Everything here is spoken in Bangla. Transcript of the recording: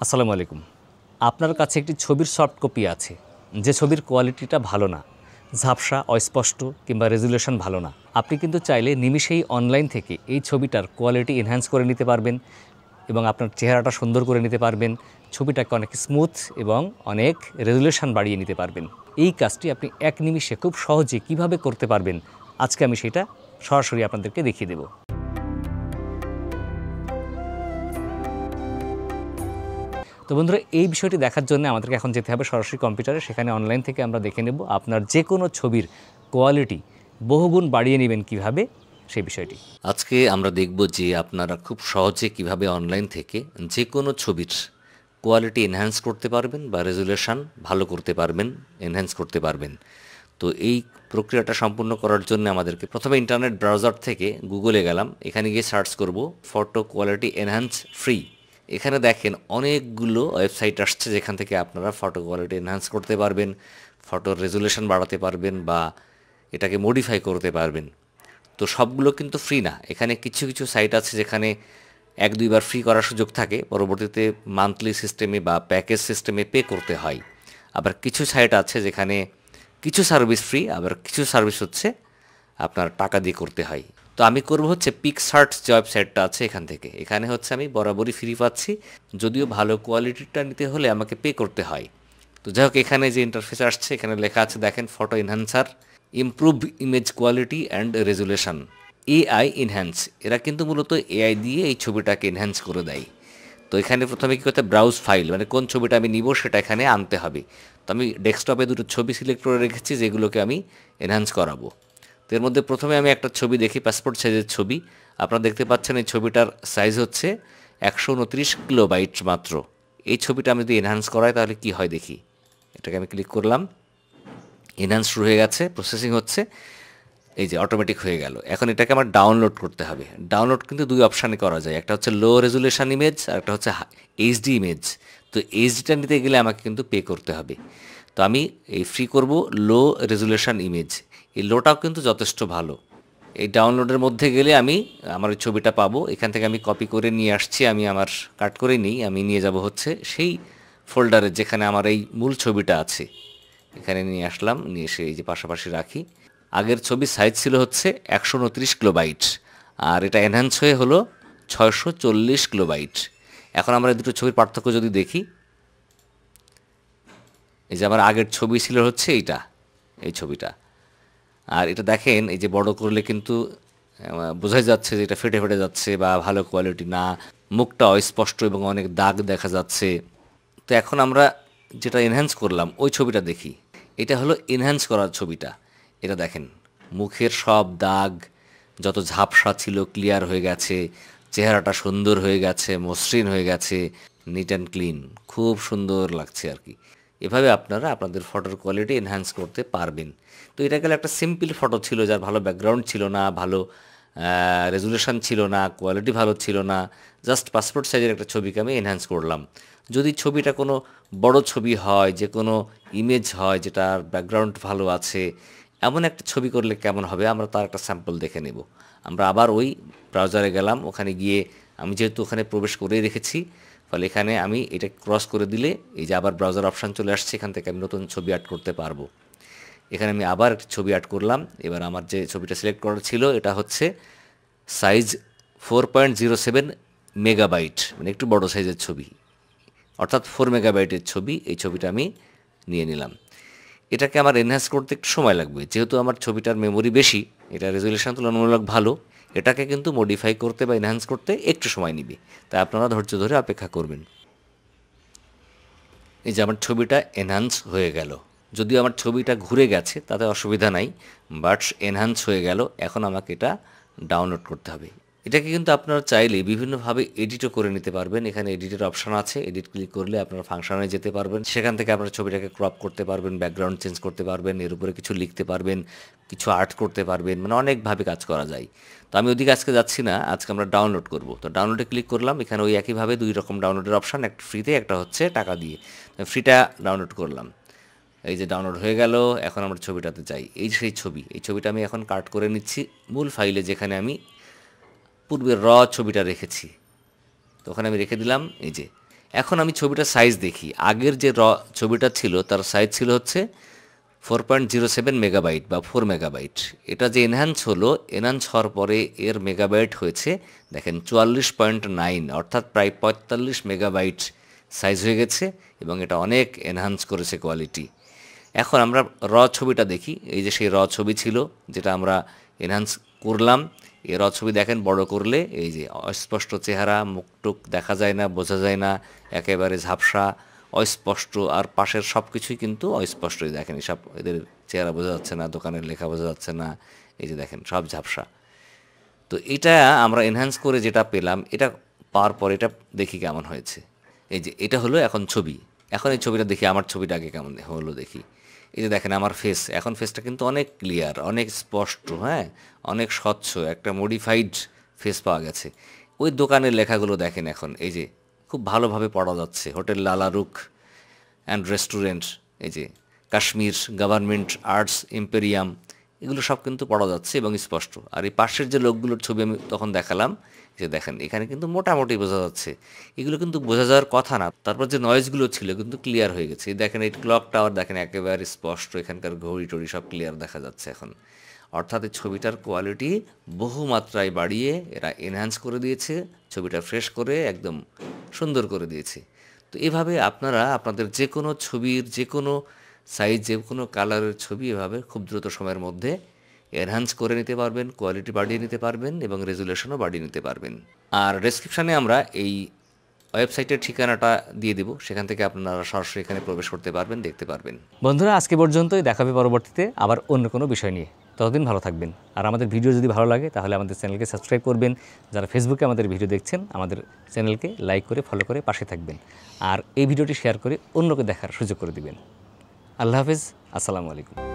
আসসালামু আলাইকুম। আপনার কাছে একটি ছবির সফট কপি আছে, যে ছবির কোয়ালিটিটা ভালো না, ঝাপসা, অস্পষ্ট কিংবা রেজুলেশন ভালো না। আপনি কিন্তু চাইলে নিমিষেই অনলাইন থেকে এই ছবিটার কোয়ালিটি এনহ্যান্স করে নিতে পারবেন এবং আপনার চেহারাটা সুন্দর করে নিতে পারবেন। ছবিটাকে অনেক স্মুথ এবং অনেক রেজুলেশন বাড়িয়ে নিতে পারবেন। এই কাজটি আপনি এক নিমিষে খুব সহজে কিভাবে করতে পারবেন, আজকে আমি সেটা সরাসরি আপনাদেরকে দেখিয়ে দেব। তো বন্ধুরা, এই বিষয়টি দেখার জন্য আমাদেরকে এখন যেতে হবে সরাসরি কম্পিউটারে। সেখানে অনলাইন থেকে আমরা দেখে নেব আপনার যে কোনো ছবির কোয়ালিটি বহুগুণ বাড়িয়ে নেবেন কিভাবে, সেই বিষয়টি আজকে আমরা দেখব যে আপনারা খুব সহজে কিভাবে অনলাইন থেকে যে কোনো ছবির কোয়ালিটি এনহ্যান্স করতে পারবেন বা রেজুলেশন ভালো করতে পারবেন, এনহ্যান্স করতে পারবেন। তো এই প্রক্রিয়াটা সম্পূর্ণ করার জন্য আমাদেরকে প্রথমে ইন্টারনেট ব্রাউজার থেকে গুগলে গেলাম, এখানে গিয়ে সার্চ করব ফটো কোয়ালিটি এনহ্যান্স ফ্রি। এখানে দেখেন অনেকগুলো ওয়েবসাইট আসছে যেখান থেকে আপনারা ফটো কোয়ালিটি এনহ্যান্স করতে পারবেন, ফটোর রেজুলেশন বাড়াতে পারবেন বা এটাকে মডিফাই করতে পারবেন। তো সবগুলো কিন্তু ফ্রি না, এখানে কিছু কিছু সাইট আছে যেখানে এক দুইবার ফ্রি করার সুযোগ থাকে, পরবর্তীতে মান্থলি সিস্টেমে বা প্যাকেজ সিস্টেমে পে করতে হয়। আবার কিছু সাইট আছে যেখানে কিছু সার্ভিস ফ্রি, আবার কিছু সার্ভিস হচ্ছে আপনার টাকা দিয়ে করতে হয়। তো আমি করব হচ্ছে পিকসার্ট যে ওয়েবসাইটটা আছে এখান থেকে। এখানে হচ্ছে আমি বরাবরই ফ্রি পাচ্ছি, যদিও ভালো কোয়ালিটিটা নিতে হলে আমাকে পে করতে হয়। তো যাই হোক, এখানে যে ইন্টারফেস আসছে এখানে লেখা আছে দেখেন, photo enhancer, improve image quality and resolution, AI enhance. এরা কিন্তু মূলত এআই দিয়ে এই ছবিটাকে এনহ্যান্স করে দেয়। তো এখানে প্রথমে কী করতে, ব্রাউজ ফাইল, মানে কোন ছবিটা আমি নিব সেটা এখানে আনতে হবে। তো আমি ডেস্কটপে দুটো ছবি সিলেক্ট করে রেখেছি যেগুলোকে আমি এনহ্যান্স করাবো। তো এর মধ্যে প্রথমে আমি একটা ছবি দেখি, পাসপোর্ট সাইজের ছবি। আপনারা দেখতে পাচ্ছেন এই ছবিটার সাইজ হচ্ছে 129 কিলোবাইট মাত্র। এই ছবিটা আমি যদি এনহ্যান্স করাই তাহলে কি হয় দেখি। এটাকে আমি ক্লিক করলাম, এনহ্যান্স শুরু হয়ে গেছে, প্রসেসিং হচ্ছে, এই যে অটোমেটিক হয়ে গেল। এখন এটাকে আমার ডাউনলোড করতে হবে। ডাউনলোড কিন্তু দুই অপশানে করা যায়, একটা হচ্ছে লো রেজুলেশন ইমেজ আর একটা হচ্ছে এইচডি ইমেজ। তো এইচডিটা নিতে গেলে আমাকে কিন্তু পে করতে হবে। তো আমি এই ফ্রি করব লো রেজুলেশন ইমেজ। এই লোটাও কিন্তু যথেষ্ট ভালো। এই ডাউনলোডের মধ্যে গেলে আমি আমার ওই ছবিটা পাবো। এখান থেকে আমি কপি করে নিয়ে আসছি, আমি আমার কাট করে নিই, আমি নিয়ে যাব হচ্ছে সেই ফোল্ডারে যেখানে আমার এই মূল ছবিটা আছে। এখানে নিয়ে আসলাম, নিয়ে এসে এই যে পাশাপাশি রাখি। আগের ছবির সাইজ ছিল হচ্ছে 129 কিলোবাইট, আর এটা এনহ্যান্স হয়ে হলো 640 কিলোবাইট। এখন আমরা এই দুটো ছবির পার্থক্য যদি দেখি, এই যে আমার আগের ছবি ছিল হচ্ছে এইটা, এই ছবিটা। আর এটা দেখেন, এই যে বড় করলে কিন্তু বোঝাই যাচ্ছে যে এটা ফেটে ফেটে যাচ্ছে বা ভালো কোয়ালিটি না, মুখটা অস্পষ্ট এবং অনেক দাগ দেখা যাচ্ছে। তো এখন আমরা যেটা এনহ্যান্স করলাম ওই ছবিটা দেখি। এটা হলো এনহ্যান্স করার ছবিটা। এটা দেখেন, মুখের সব দাগ যত ঝাপসা ছিল ক্লিয়ার হয়ে গেছে, চেহারাটা সুন্দর হয়ে গেছে, মসৃণ হয়ে গেছে, নিট অ্যান্ড ক্লিন, খুব সুন্দর লাগছে আর কি। এভাবে আপনারা আপনাদের ফটোর কোয়ালিটি এনহ্যান্স করতে পারবেন। তো এটা গেলে একটা সিম্পল ফটো ছিল, যার ভালো ব্যাকগ্রাউন্ড ছিল না, ভালো রেজুলেশন ছিল না, কোয়ালিটি ভালো ছিল না, জাস্ট পাসপোর্ট সাইজের একটা ছবিকে আমি এনহ্যান্স করলাম। যদি ছবিটা কোনো বড় ছবি হয়, যে কোনো ইমেজ হয় যেটার ব্যাকগ্রাউন্ড ভালো আছে, এমন একটা ছবি করলে কেমন হবে আমরা তার একটা স্যাম্পল দেখে নেব। আমরা আবার ওই ব্রাউজারে গেলাম, ওখানে গিয়ে আমি যেহেতু ওখানে প্রবেশ করে রেখেছি, ফলে এখানে আমি এটা ক্রস করে দিলে এই যে আবার ব্রাউজার অপশান চলে আসছে, এখান থেকে আমি নতুন ছবি অ্যাড করতে পারবো। এখানে আমি আবার একটা ছবি অ্যাড করলাম। এবার আমার যে ছবিটা সিলেক্ট করা ছিল এটা হচ্ছে সাইজ 4.07 মেগাবাইট, মানে একটু বড় সাইজের ছবি, অর্থাৎ 4 মেগাবাইটের ছবি। এই ছবিটা আমি নিয়ে নিলাম। এটাকে আমার এনহ্যান্স করতে একটু সময় লাগবে, যেহেতু আমার ছবিটার মেমোরি বেশি, এটা রেজুলেশন তুলনামূলক ভালো, এটাকে কিন্তু মডিফাই করতে বা এনহ্যান্স করতে একটু সময় নিবে, তাই আপনারা ধৈর্য ধরে অপেক্ষা করবেন। এই যে আমার ছবিটা এনহ্যান্স হয়ে গেল, যদিও আমার ছবিটা ঘুরে গেছে তাতে অসুবিধা নাই, বাট এনহ্যান্স হয়ে গেল। এখন আমাকে এটা ডাউনলোড করতে হবে। এটাকে কিন্তু আপনারা চাইলে বিভিন্নভাবে এডিটও করে নিতে পারবেন। এখানে এডিটের অপশান আছে, এডিট ক্লিক করলে আপনারা ফাংশনে যেতে পারবেন, সেখান থেকে আপনার ছবিটাকে ক্রপ করতে পারবেন, ব্যাকগ্রাউন্ড চেঞ্জ করতে পারবেন, এর উপরে কিছু লিখতে পারবেন, কিছু আর্ট করতে পারবেন, মানে অনেকভাবে কাজ করা যায়। তো আমি ওদিকে আজকে যাচ্ছি না, আজকে আমরা ডাউনলোড করব। তো ডাউনলোডে ক্লিক করলাম, এখানে ওই একইভাবে দুই রকম ডাউনলোডের অপশান, একটা ফ্রিতে একটা হচ্ছে টাকা দিয়ে। ফ্রিটা ডাউনলোড করলাম, এই যে ডাউনলোড হয়ে গেল। এখন আমরা ছবিটাতে যাই, এই সেই ছবি, এই ছবিটা আমি এখন কাট করে নিচ্ছি মূল ফাইলে, যেখানে আমি পূর্বের ছবিটা রেখেছি। তো ওখানে আমি রেখে দিলাম। এই যে এখন আমি ছবিটার সাইজ দেখি। আগের যে ছবিটা ছিল তার সাইজ ছিল হচ্ছে 4.07 মেগাবাইট বা 4 মেগাবাইট। এটা যে এনহ্যান্স হলো, এনহ্যান্স হওয়ার পরে এর মেগাবাইট হয়েছে দেখেন 44.9, অর্থাৎ প্রায় 45 মেগাবাইট সাইজ হয়ে গেছে এবং এটা অনেক এনহ্যান্স করেছে কোয়ালিটি। এখন আমরা ছবিটা দেখি। এই যে সেই ছবি ছিল যেটা আমরা এনহ্যান্স করলাম। এই ছবি দেখেন বড় করলে এই যে অস্পষ্ট চেহারা, মুখটুক দেখা যায় না, বোঝা যায় না, একেবারে ঝাপসা, অস্পষ্ট, আর পাশের সব কিছুই কিন্তু অস্পষ্টই। দেখেন এসব, এদের চেহারা বোঝা যাচ্ছে না, দোকানের লেখা বোঝা যাচ্ছে না, এই যে দেখেন সব ঝাপসা। তো এটা আমরা এনহ্যান্স করে যেটা পেলাম, এটা পাওয়ার পর এটা দেখি কেমন হয়েছে। এই যে এটা হলো এখন ছবি। এখন এই ছবিটা দেখি, আমার ছবিটা আগে কেমন হলো দেখি। এই যে দেখেন আমার ফেস, এখন ফেসটা কিন্তু অনেক ক্লিয়ার, অনেক স্পষ্ট, হ্যাঁ, অনেক স্বচ্ছ, একটা মডিফাইড ফেস পাওয়া গেছে। ওই দোকানের লেখাগুলো দেখেন এখন, এই যে খুব ভালোভাবে পড়া যাচ্ছে। হোটেল লালা রুখ অ্যান্ড রেস্টুরেন্ট, এই যে কাশ্মীর গভর্নমেন্ট আর্টস ইম্পেরিয়াম, এগুলো সব কিন্তু পড়া যাচ্ছে এবং স্পষ্ট। আর এই পাশের যে লোকগুলোর ছবি আমি তখন দেখালাম, যে দেখেন এখানে কিন্তু মোটামুটি বোঝা যাচ্ছে। এগুলো কিন্তু বোঝা যাওয়ার কথা না। তারপর যে নয়েজগুলো ছিল কিন্তু ক্লিয়ার হয়ে গেছে। দেখেন এই ক্লক টাওয়ার দেখেন একেবারে স্পষ্ট, এখানকার ঘড়ি টড়ি সব ক্লিয়ার দেখা যাচ্ছে এখন। অর্থাৎ এই ছবিটার কোয়ালিটি বহু মাত্রায় বাড়িয়ে এরা এনহ্যান্স করে দিয়েছে, ছবিটা ফ্রেশ করে একদম সুন্দর করে দিয়েছে। তো এভাবে আপনারা আপনাদের যে কোনো ছবির যে কোনো সাইজ, যে কোনো কালারের ছবি এভাবে খুব দ্রুত সময়ের মধ্যে এনহ্যান্স করে নিতে পারবেন, কোয়ালিটি বাড়িয়ে নিতে পারবেন এবং রেজুলেশনও বাড়িয়ে নিতে পারবেন। আর ডেসক্রিপশানে আমরা এই ওয়েবসাইটের ঠিকানাটা দিয়ে দেব, সেখান থেকে আপনারা সরাসরি এখানে প্রবেশ করতে পারবেন, দেখতে পারবেন। বন্ধুরা, আজকে পর্যন্তই। দেখা হবে পরবর্তীতে আবার অন্য কোনো বিষয় নিয়ে। ততদিন ভালো থাকবেন। আর আমাদের ভিডিও যদি ভালো লাগে তাহলে আমাদের চ্যানেলকে সাবস্ক্রাইব করবেন। যারা ফেসবুকে আমাদের ভিডিও দেখছেন, আমাদের চ্যানেলকে লাইক করে ফলো করে পাশে থাকবেন। আর এই ভিডিওটি শেয়ার করে অন্যকে দেখার সুযোগ করে দিবেন। আল্লাহ হাফেজ, আসসালামু আলাইকুম।